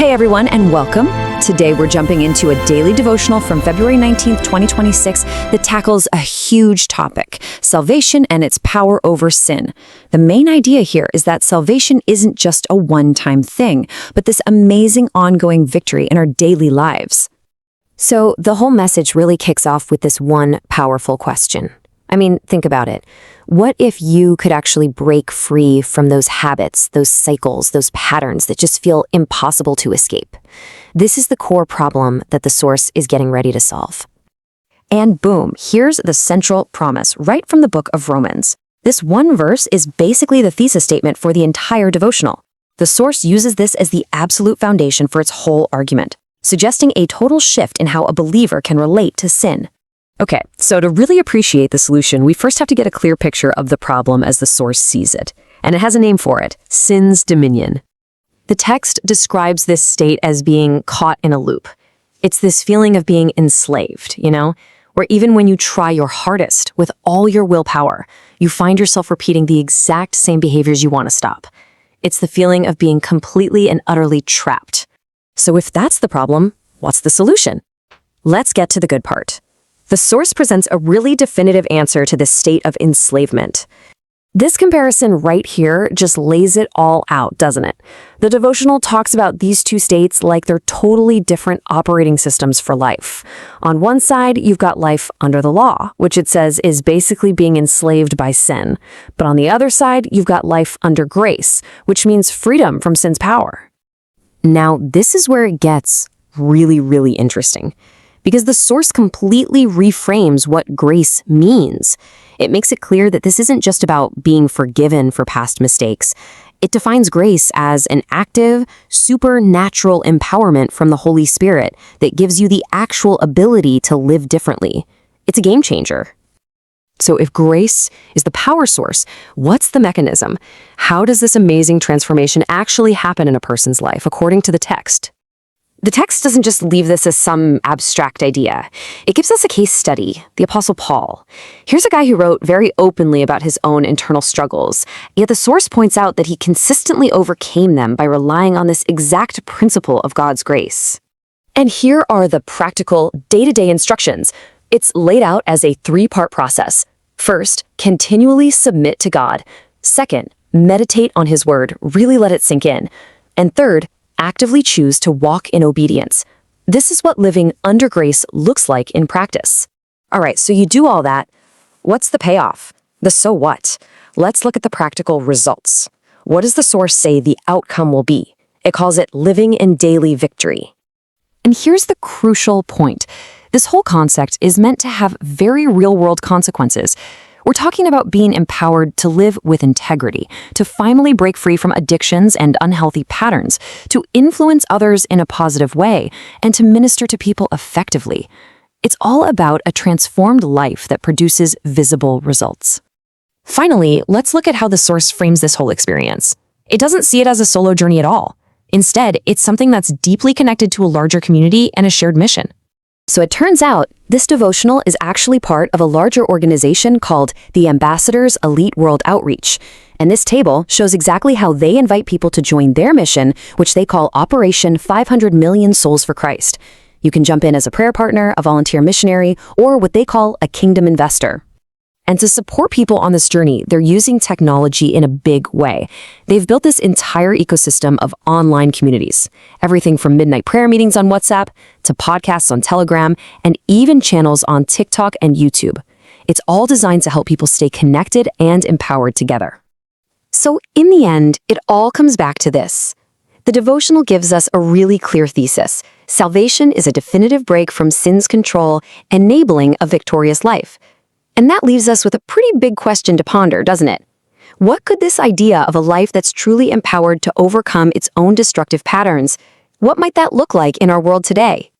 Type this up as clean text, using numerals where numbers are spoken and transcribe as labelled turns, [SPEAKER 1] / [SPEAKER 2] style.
[SPEAKER 1] Hey everyone, and welcome. Today we're jumping into a daily devotional from February 19th, 2026 that tackles a huge topic, salvation and its power over sin. The main idea here is that salvation isn't just a one-time thing, but this amazing ongoing victory in our daily lives.
[SPEAKER 2] So the whole message really kicks off with this one powerful question. I mean, think about it. What if you could actually break free from those habits, those cycles, those patterns that just feel impossible to escape? This is the core problem that the source is getting ready to solve.
[SPEAKER 1] And boom, here's the central promise right from the book of Romans. This one verse is basically the thesis statement for the entire devotional. The source uses this as the absolute foundation for its whole argument, suggesting a total shift in how a believer can relate to sin. Okay, so to really appreciate the solution, we first have to get a clear picture of the problem as the source sees it. And it has a name for it: sin's dominion. The text describes this state as being caught in a loop. It's this feeling of being enslaved, where even when you try your hardest with all your willpower, you find yourself repeating the exact same behaviors you want to stop. It's the feeling of being completely and utterly trapped. So if that's the problem, what's the solution? Let's get to the good part. The source presents a really definitive answer to this state of enslavement. This comparison right here just lays it all out, doesn't it? The devotional talks about these two states like they're totally different operating systems for life. On one side, you've got life under the law, which it says is basically being enslaved by sin. But on the other side, you've got life under grace, which means freedom from sin's power. Now, this is where it gets really, really interesting, because the source completely reframes what grace means. It makes it clear that this isn't just about being forgiven for past mistakes. It defines grace as an active, supernatural empowerment from the Holy Spirit that gives you the actual ability to live differently. It's a game changer. So if grace is the power source, what's the mechanism? How does this amazing transformation actually happen in a person's life, according to the text? The text doesn't just leave this as some abstract idea. It gives us a case study, the Apostle Paul. Here's a guy who wrote very openly about his own internal struggles, yet the source points out that he consistently overcame them by relying on this exact principle of God's grace. And here are the practical, day-to-day instructions. It's laid out as a three-part process. First, continually submit to God. Second, meditate on His Word, really let it sink in. And third, actively choose to walk in obedience. This is what living under grace looks like in practice. All right, so you do all that. What's the payoff? The so what? Let's look at the practical results. What does the source say the outcome will be? It calls it living in daily victory. And here's the crucial point. This whole concept is meant to have very real-world consequences. We're talking about being empowered to live with integrity, to finally break free from addictions and unhealthy patterns, to influence others in a positive way, and to minister to people effectively. It's all about a transformed life that produces visible results. Finally, let's look at how the source frames this whole experience. It doesn't see it as a solo journey at all. Instead, it's something that's deeply connected to a larger community and a shared mission. So it turns out, this devotional is actually part of a larger organization called the Ambassadors Elite World Outreach. And this table shows exactly how they invite people to join their mission, which they call Operation 500 Million Souls for Christ. You can jump in as a prayer partner, a volunteer missionary, or what they call a kingdom investor. And to support people on this journey, they're using technology in a big way. They've built this entire ecosystem of online communities, everything from midnight prayer meetings on WhatsApp to podcasts on Telegram and even channels on TikTok and YouTube. It's all designed to help people stay connected and empowered together. So in the end, it all comes back to this. The devotional gives us a really clear thesis. Salvation is a definitive break from sin's control, enabling a victorious life. And that leaves us with a pretty big question to ponder, doesn't it? What could this idea of a life that's truly empowered to overcome its own destructive patterns, what might that look like in our world today?